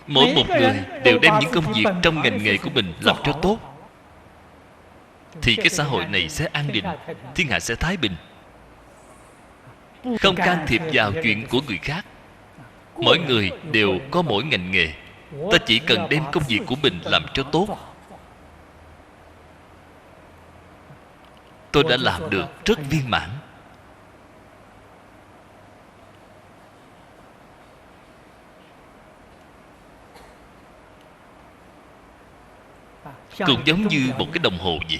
Mỗi một người đều đem những công việc trong ngành nghề của mình làm cho tốt, thì cái xã hội này sẽ an định, thiên hạ sẽ thái bình. Không can thiệp vào chuyện của người khác. Mỗi người đều có mỗi ngành nghề. Ta chỉ cần đem công việc của mình làm cho tốt. Tôi đã làm được rất viên mãn. cũng giống như một cái đồng hồ vậy.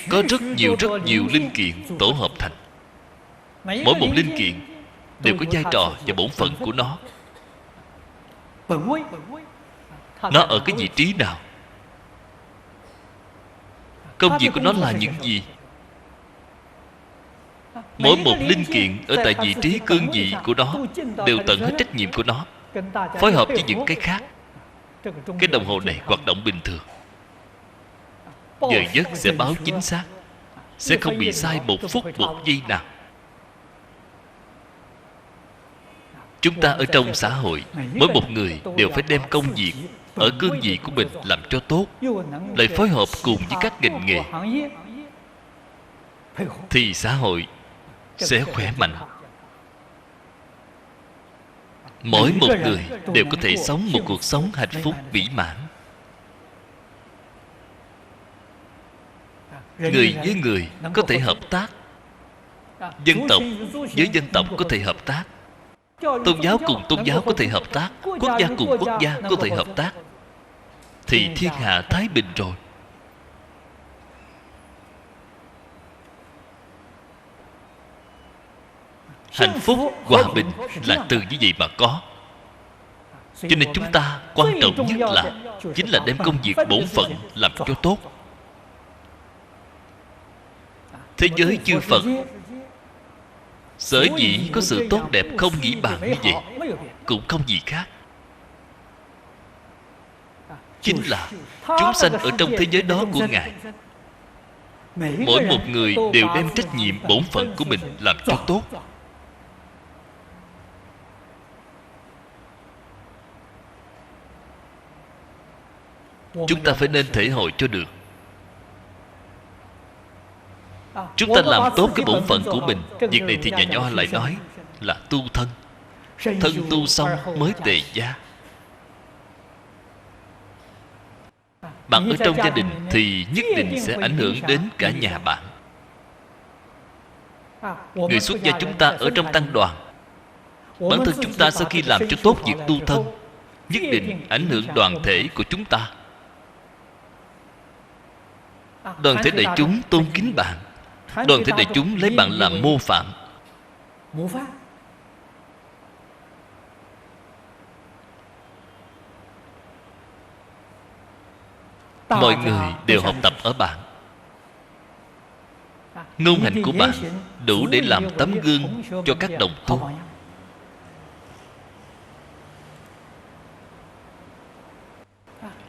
Có rất nhiều linh kiện tổ hợp thành. Mỗi một linh kiện đều có vai trò và bổn phận của nó. Nó ở cái vị trí nào? Công việc của nó là những gì? Mỗi một linh kiện ở tại vị trí cương vị của nó đều tận hết trách nhiệm của nó, phối hợp với những cái khác. Cái đồng hồ này hoạt động bình thường, giờ giấc sẽ báo chính xác, sẽ không bị sai một phút một giây nào. Chúng ta ở trong xã hội, mỗi một người đều phải đem công việc ở cương vị của mình làm cho tốt, lại phối hợp cùng với các ngành nghề, thì xã hội sẽ khỏe mạnh. Mỗi một người đều có thể sống một cuộc sống hạnh phúc mỹ mãn. Người với người có thể hợp tác, dân tộc với dân tộc có thể hợp tác, tôn giáo cùng tôn giáo có thể hợp tác, quốc gia cùng quốc gia có thể hợp tác, thì thiên hạ thái bình rồi. Hạnh phúc, hòa bình là từ như vậy mà có. Cho nên chúng ta quan trọng nhất là chính là đem công việc bổn phận làm cho tốt. Thế giới chư Phật sở dĩ có sự tốt đẹp không nghĩ bàn như vậy, cũng không gì khác, chính là chúng sanh ở trong thế giới đó của Ngài, mỗi một người đều đem trách nhiệm bổn phận của mình làm cho tốt. Chúng ta phải nên thể hội cho được. Chúng ta làm tốt cái bổn phận của mình. Việc này thì nhà Nho lại nói là tu thân. Thân tu xong mới tề gia. Bạn ở trong gia đình thì nhất định sẽ ảnh hưởng đến cả nhà bạn. Người xuất gia chúng ta ở trong tăng đoàn, bản thân chúng ta sau khi làm cho tốt việc tu thân, nhất định ảnh hưởng đoàn thể của chúng ta. Đoàn thể đại chúng tôn kính bạn, đoàn thể đại chúng lấy bạn làm mô phạm. Mọi người đều học tập ở bạn. Ngôn hành của bạn đủ để làm tấm gương cho các đồng tu.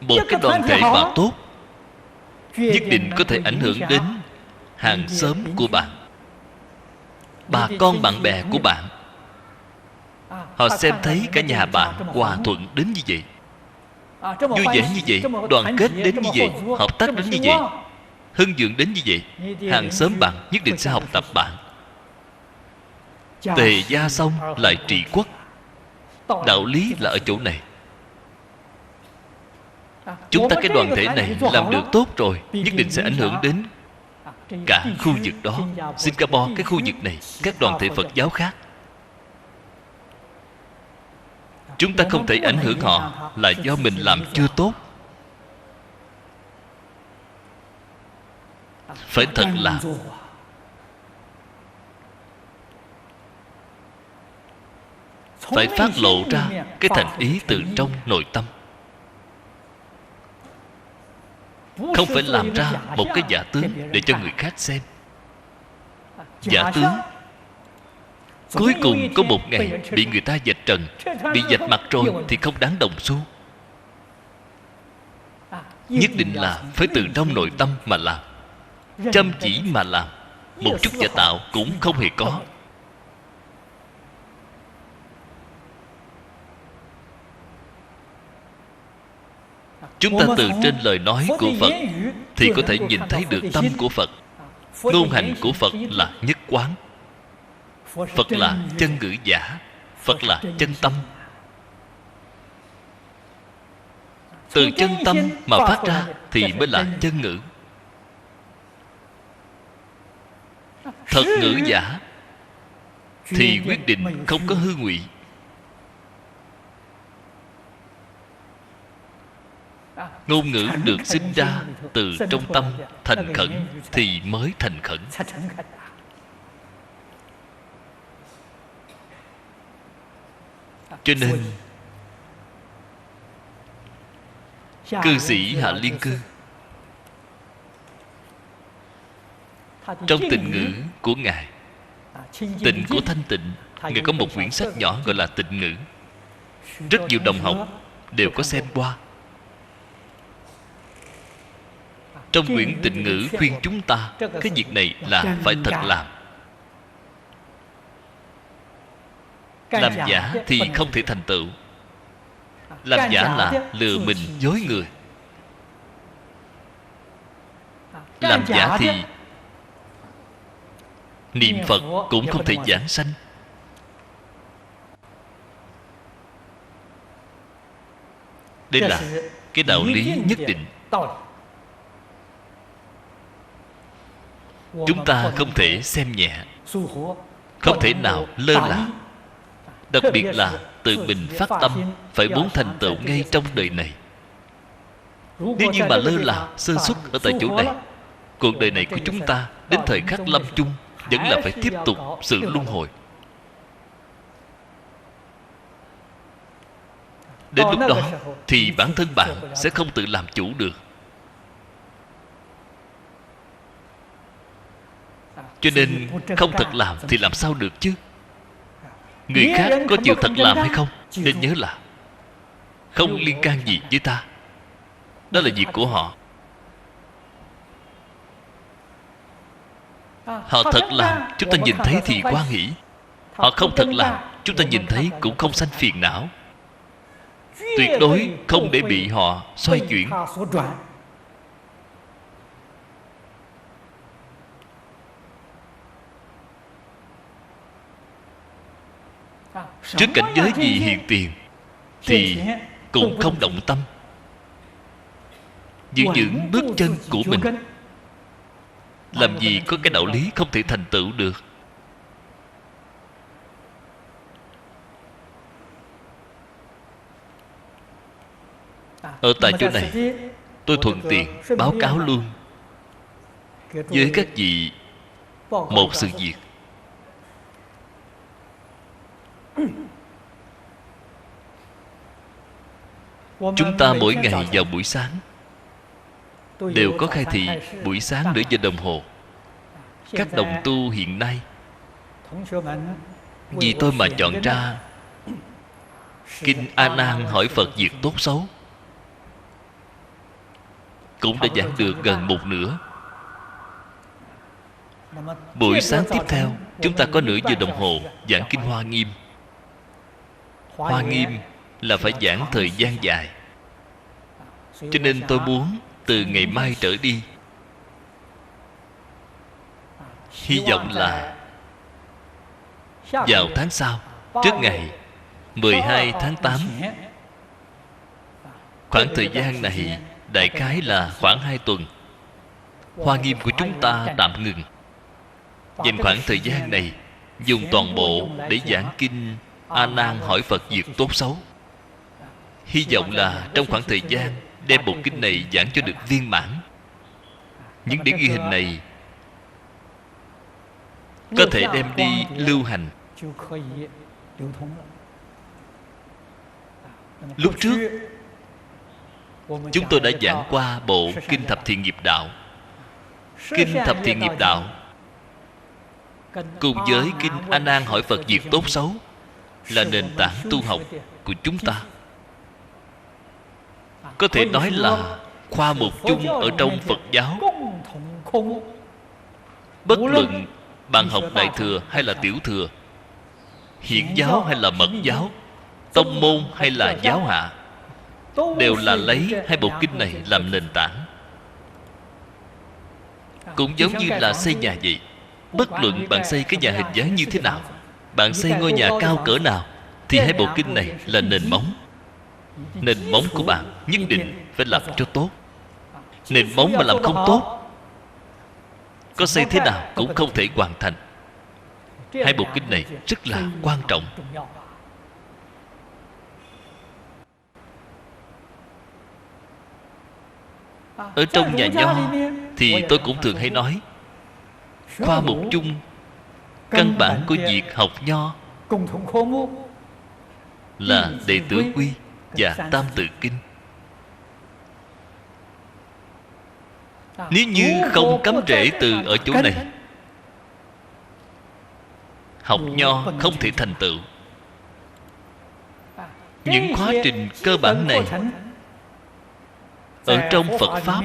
Một cái đoàn thể mà tốt, nhất định có thể ảnh hưởng đến hàng xóm của bạn, bà con bạn bè của bạn. Họ xem thấy cả nhà bạn hòa thuận đến như vậy, vui vẻ như vậy, đoàn kết đến như vậy, hợp tác đến như vậy, hưng vượng đến như vậy, hàng xóm bạn nhất định sẽ học tập bạn. Tề gia xong lại trị quốc. Đạo lý là ở chỗ này. Chúng ta cái đoàn thể này làm được tốt rồi, nhất định sẽ ảnh hưởng đến cả khu vực đó. Singapore, cái khu vực này, các đoàn thể Phật giáo khác. Chúng ta không thể ảnh hưởng họ là do mình làm chưa tốt. Phải thật là phải phát lộ ra cái thành ý từ trong nội tâm, không phải làm ra một cái giả tướng để cho người khác xem. Giả tướng cuối cùng có một ngày bị người ta vạch trần, bị vạch mặt rồi thì không đáng đồng xu. Nhất định là phải từ trong nội tâm mà làm, chăm chỉ mà làm, một chút giả tạo cũng không hề có. Chúng ta từ trên lời nói của Phật thì có thể nhìn thấy được tâm của Phật. Ngôn hành của Phật là nhất quán. Phật là chân ngữ giả, Phật là chân tâm. Từ chân tâm mà phát ra thì mới là chân ngữ. Thật ngữ giả thì quyết định không có hư ngụy. Ngôn ngữ được sinh ra từ trong tâm thành khẩn thì mới thành khẩn. Cho nên cư sĩ Hạ Liên Cư trong tịnh ngữ của Ngài, tịnh của thanh tịnh, Ngài có một quyển sách nhỏ gọi là Tịnh Ngữ. Rất nhiều đồng học đều có xem qua. Trong quyển Tịnh Ngữ khuyên chúng ta cái việc này là phải thật làm. Làm giả thì không thể thành tựu. Làm giả là lừa mình dối người. Làm giả thì niệm Phật cũng không thể giảng sanh. Đây là cái đạo lý nhất định. Chúng ta không thể xem nhẹ, không thể nào lơ là. Đặc biệt là tự mình phát tâm phải muốn thành tựu ngay trong đời này. Nếu như mà lơ là, sơ suất ở tại chỗ này, cuộc đời này của chúng ta đến thời khắc lâm chung vẫn là phải tiếp tục sự luân hồi. Đến lúc đó thì bản thân bạn sẽ không tự làm chủ được. Cho nên không thật làm thì làm sao được chứ? Người khác có chịu thật làm hay không, nên nhớ là không liên can gì với ta. Đó là việc của họ. Họ thật làm, chúng ta nhìn thấy thì hoan hỷ. Họ không thật làm, chúng ta nhìn thấy cũng không sanh phiền não. Tuyệt đối không để bị họ xoay chuyển. Trước cảnh giới gì hiện tiền thì cũng không động tâm, giữ vững bước chân của mình. Làm gì có cái đạo lý không thể thành tựu được. Ở tại chỗ này, tôi thuận tiện báo cáo luôn với các vị một sự việc. Chúng ta mỗi ngày vào buổi sáng đều có khai thị buổi sáng nửa giờ đồng hồ. Các đồng tu hiện nay, vì tôi mà chọn ra Kinh A Nan hỏi Phật việc tốt xấu, cũng đã giảng được gần một nửa. Buổi sáng tiếp theo, chúng ta có nửa giờ đồng hồ giảng Kinh Hoa Nghiêm. Hoa Nghiêm là phải giảng thời gian dài. Cho nên tôi muốn từ ngày mai trở đi, hy vọng là vào tháng sau, trước ngày 12 tháng 8, khoảng thời gian này đại khái là khoảng 2 tuần, Hoa Nghiêm của chúng ta tạm ngừng. Dành khoảng thời gian này dùng toàn bộ để giảng Kinh A Nan hỏi Phật việc tốt xấu. Hy vọng là trong khoảng thời gian đem bộ kinh này giảng cho được viên mãn. Những điển ghi hình này có thể đem đi lưu hành. Lúc trước chúng tôi đã giảng qua bộ Kinh Thập Thiện Nghiệp Đạo. Kinh Thập Thiện Nghiệp Đạo cùng với Kinh A Nan hỏi Phật việc tốt xấu là nền tảng tu học của chúng ta. Có thể nói là khoa mục chung ở trong Phật giáo. Bất luận bạn học Đại Thừa hay là Tiểu Thừa, Hiển giáo hay là Mật giáo, tông môn hay là giáo hạ, đều là lấy hai bộ kinh này làm nền tảng. Cũng giống như là xây nhà vậy. Bất luận bạn xây cái nhà hình dáng như thế nào, bạn xây ngôi nhà cao cỡ nào, thì hai bộ kinh này là nền móng. Nền móng của bạn nhất định phải làm cho tốt. Nền móng mà làm không tốt, có xây thế nào cũng không thể hoàn thành. Hai bộ kinh này rất là quan trọng. Ở trong nhà nho thì tôi cũng thường hay nói, khoa mục chung căn bản của việc học nho là Đệ Tử Quy và Tam Tự Kinh. Nếu như không cắm rễ từ ở chỗ này, học nho không thể thành tựu. Những khóa trình cơ bản này ở trong Phật Pháp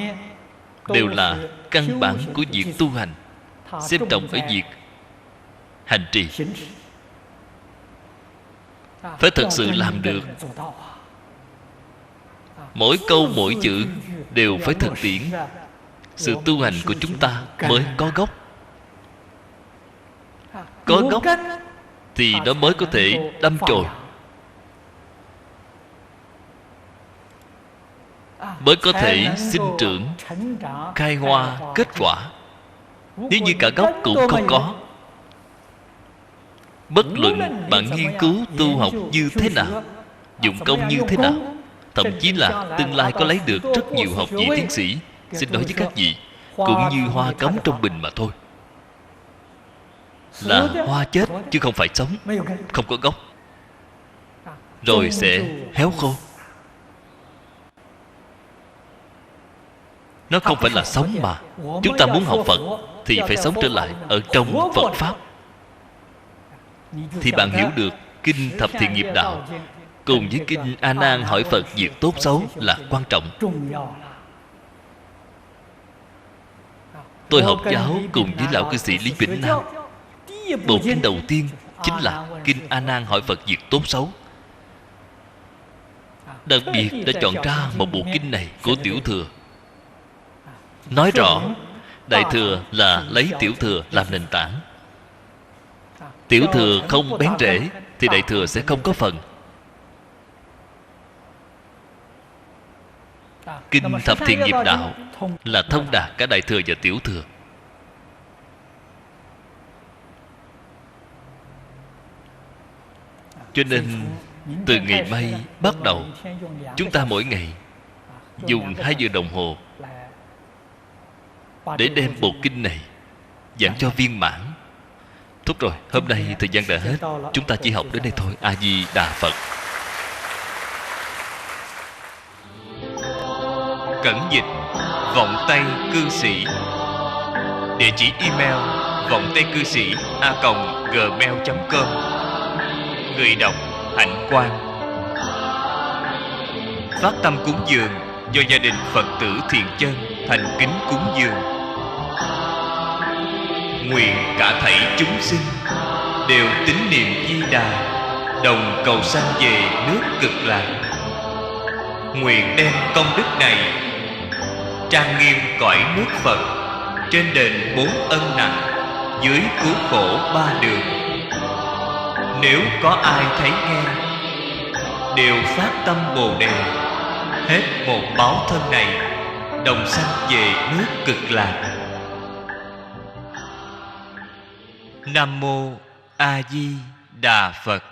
đều là căn bản của việc tu hành, xem trọng ở việc hành trì. Phải thật sự làm được. Mỗi câu mỗi chữ đều phải thực tiễn. Sự tu hành của chúng ta mới có gốc. Có gốc thì nó mới có thể đâm chồi, mới có thể sinh trưởng, khai hoa, kết quả. Nếu như cả gốc cũng không có, bất luận bạn nghiên cứu tu học như thế nào, dụng công như thế nào, thậm chí là tương lai có lấy được rất nhiều học vị tiến sĩ, xin nói với các vị, cũng như hoa cắm trong bình mà thôi. Là hoa chết chứ không phải sống, không có gốc, rồi sẽ héo khô. Nó không phải là sống mà. Chúng ta muốn học Phật thì phải sống trở lại ở trong Phật Pháp. Thì bạn hiểu được Kinh Thập Thiện Nghiệp Đạo cùng với Kinh A Nan hỏi Phật việc tốt xấu là quan trọng. Tôi học giáo cùng với lão cư sĩ Lý Vĩnh Nam. Bộ kinh đầu tiên chính là Kinh A Nan hỏi Phật việc tốt xấu. Đặc biệt đã chọn ra một bộ kinh này của Tiểu Thừa, nói rõ Đại Thừa là lấy Tiểu Thừa làm nền tảng. Tiểu Thừa không bén rễ thì Đại Thừa sẽ không có phần. Kinh Thập Thiện Nghiệp Đạo là thông đạt cả Đại Thừa và Tiểu Thừa. Cho nên từ ngày mai bắt đầu, chúng ta mỗi ngày dùng 2 giờ đồng hồ để đem bộ kinh này giảng cho viên mãn. Tốt rồi, hôm nay thời gian đã hết, chúng ta chỉ học đến đây thôi. A Di Đà Phật. Cẩn dịch Vọng Tây Cư Sĩ. Địa chỉ email vongtaicư sĩ@gmail.com. Người đọc Hạnh Quang. Phát tâm cúng dường do gia đình Phật tử Thiện Chân thành kính cúng dường. Nguyện cả thảy chúng sinh đều tín niệm Di Đà, đồng cầu sanh về nước Cực Lạc. Nguyện đem công đức này trang nghiêm cõi nước Phật, trên đền 4 ân nặng, dưới cứu khổ 3 đường. Nếu có ai thấy nghe, đều phát tâm Bồ Đề, hết một báo thân này, đồng sanh về nước Cực Lạc. Nam Mô A Di Đà Phật.